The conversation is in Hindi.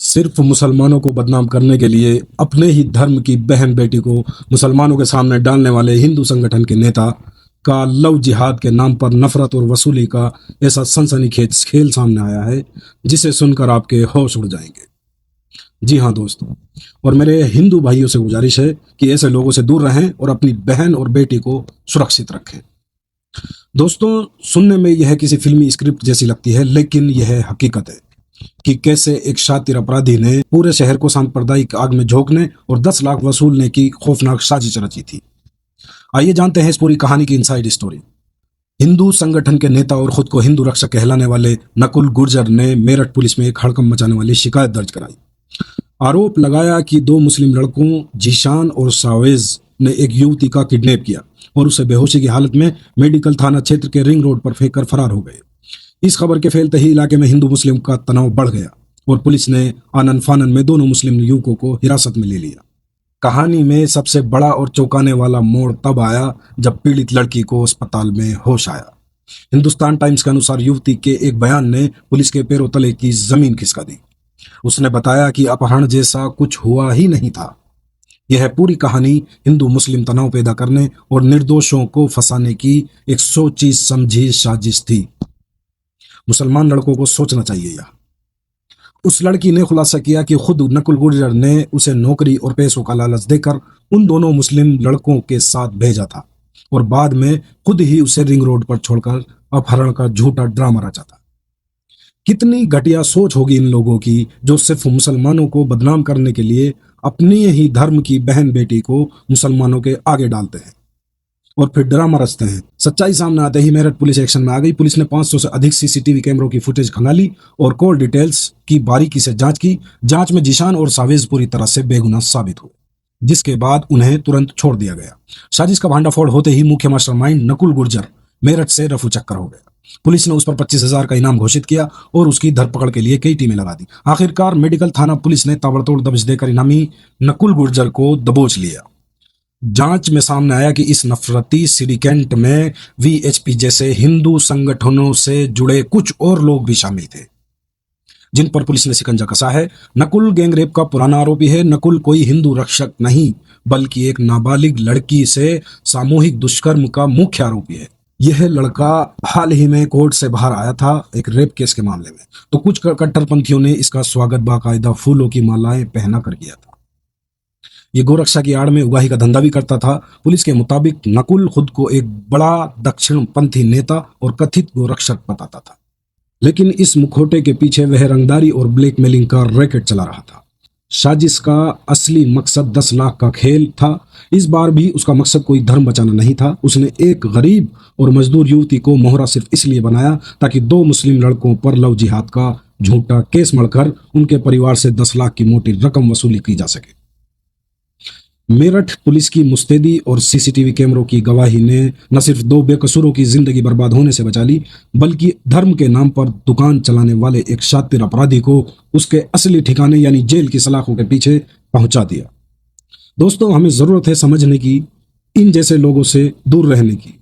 सिर्फ मुसलमानों को बदनाम करने के लिए अपने ही धर्म की बहन बेटी को मुसलमानों के सामने डालने वाले हिंदू संगठन के नेता का लव जिहाद के नाम पर नफरत और वसूली का ऐसा सनसनीखेज खेल सामने आया है जिसे सुनकर आपके होश उड़ जाएंगे। जी हाँ दोस्तों, और मेरे हिंदू भाइयों से गुजारिश है कि ऐसे लोगों से दूर रहें और अपनी बहन और बेटी को सुरक्षित रखें। दोस्तों, सुनने में यह किसी फिल्मी स्क्रिप्ट जैसी लगती है, लेकिन यह हकीकत है कि कैसे एक शातिर अपराधी ने पूरे शहर को सांप्रदायिक आग में झोंकने और 10 लाख वसूलने की खौफनाक साजिश रची थी। आइए जानते हैं इस पूरी कहानी की इनसाइड स्टोरी। हिंदू संगठन के नेता और खुद को हिंदू रक्षक कहलाने वाले नकुल गुर्जर ने मेरठ पुलिस में एक हड़कंप मचाने वाली शिकायत दर्ज कराई। आरोप लगाया कि 2 मुस्लिम लड़कों जीशान और सावेज ने एक युवती का किडनैप किया और उसे बेहोशी की हालत में मेडिकल थाना क्षेत्र के रिंग रोड पर फेंककर फरार हो गए। इस खबर के फैलते ही इलाके में हिंदू मुस्लिम का तनाव बढ़ गया और पुलिस ने आनन फानन में दोनों मुस्लिम युवकों को हिरासत में ले लिया। कहानी में सबसे बड़ा और चौंकाने वाला मोड़ तब आया जब पीड़ित लड़की को अस्पताल में होश आया। हिंदुस्तान टाइम्स के अनुसार युवती के एक बयान ने पुलिस के पैरों तले की जमीन खिसका दी। उसने बताया कि अपहरण जैसा कुछ हुआ ही नहीं था। यह पूरी कहानी हिंदू मुस्लिम तनाव पैदा करने और निर्दोषों को फंसाने की एक सोची समझी साजिश थी। मुसलमान लड़कों को सोचना चाहिए। यह उस लड़की ने खुलासा किया कि खुद नकुल गुर्जर ने उसे नौकरी और पैसों का लालच देकर उन दोनों मुस्लिम लड़कों के साथ भेजा था और बाद में खुद ही उसे रिंग रोड पर छोड़कर अपहरण का झूठा ड्रामा रचा था। कितनी घटिया सोच होगी इन लोगों की जो सिर्फ मुसलमानों को बदनाम करने के लिए अपनी ही धर्म की बहन बेटी को मुसलमानों के आगे डालते हैं और फिर ड्रामा रचते हैं। सच्चाई सामने आते ही मेरठ पुलिस एक्शन में आ गई। पुलिस ने 500 से अधिक सीसीटीवी कैमरों की फुटेज खंगाली और कॉल डिटेल्स की बारीकी से जांच की। जांच में जीशान और सावेज पूरी तरह से बेगुनाह साबित हुए, जिसके बाद उन्हें तुरंत छोड़ दिया गया। साजिश का भांडाफोड़ होते ही मुख्य मास्टरमाइंड नकुल गुर्जर मेरठ से रफू चक्कर हो गया। पुलिस ने उस पर 25,000 का इनाम घोषित किया और उसकी धरपकड़ के लिए कई टीमें लगा दी। आखिरकार मेडिकल थाना पुलिस ने ताबड़तोड़ दबिश देकर इनामी नकुल गुर्जर को दबोच लिया। जांच में सामने आया कि इस नफरती सिंडिकेट में वीएचपी जैसे हिंदू संगठनों से जुड़े कुछ और लोग भी शामिल थे, जिन पर पुलिस ने शिकंजा कसा है। नकुल गैंगरेप का पुराना आरोपी है। नकुल कोई हिंदू रक्षक नहीं, बल्कि एक नाबालिग लड़की से सामूहिक दुष्कर्म का मुख्य आरोपी है। यह लड़का हाल ही में कोर्ट से बाहर आया था एक रेप केस के मामले में, तो कुछ कट्टरपंथियों ने इसका स्वागत बाकायदा फूलों की मालाएं पहना कर किया था। ये गोरक्षा की आड़ में उगाही का धंधा भी करता था। पुलिस के मुताबिक नकुल खुद को एक बड़ा दक्षिणपंथी नेता और कथित गोरक्षक बताता था, लेकिन इस मुखौटे के पीछे वह रंगदारी और ब्लैकमेलिंग का रैकेट चला रहा था। साजिश का असली मकसद 10 लाख का खेल था। इस बार भी उसका मकसद कोई धर्म बचाना नहीं था। उसने एक गरीब और मजदूर युवती को मोहरा सिर्फ इसलिए बनाया ताकि 2 मुस्लिम लड़कों पर लव जिहाद का झूठा केस मढ़कर उनके परिवार से 10 लाख की मोटी रकम वसूली की जा सके। मेरठ पुलिस की मुस्तैदी और सीसीटीवी कैमरों की गवाही ने न सिर्फ 2 बेकसूरों की जिंदगी बर्बाद होने से बचा ली, बल्कि धर्म के नाम पर दुकान चलाने वाले एक शातिर अपराधी को उसके असली ठिकाने यानी जेल की सलाखों के पीछे पहुंचा दिया। दोस्तों, हमें जरूरत है समझने की, इन जैसे लोगों से दूर रहने की।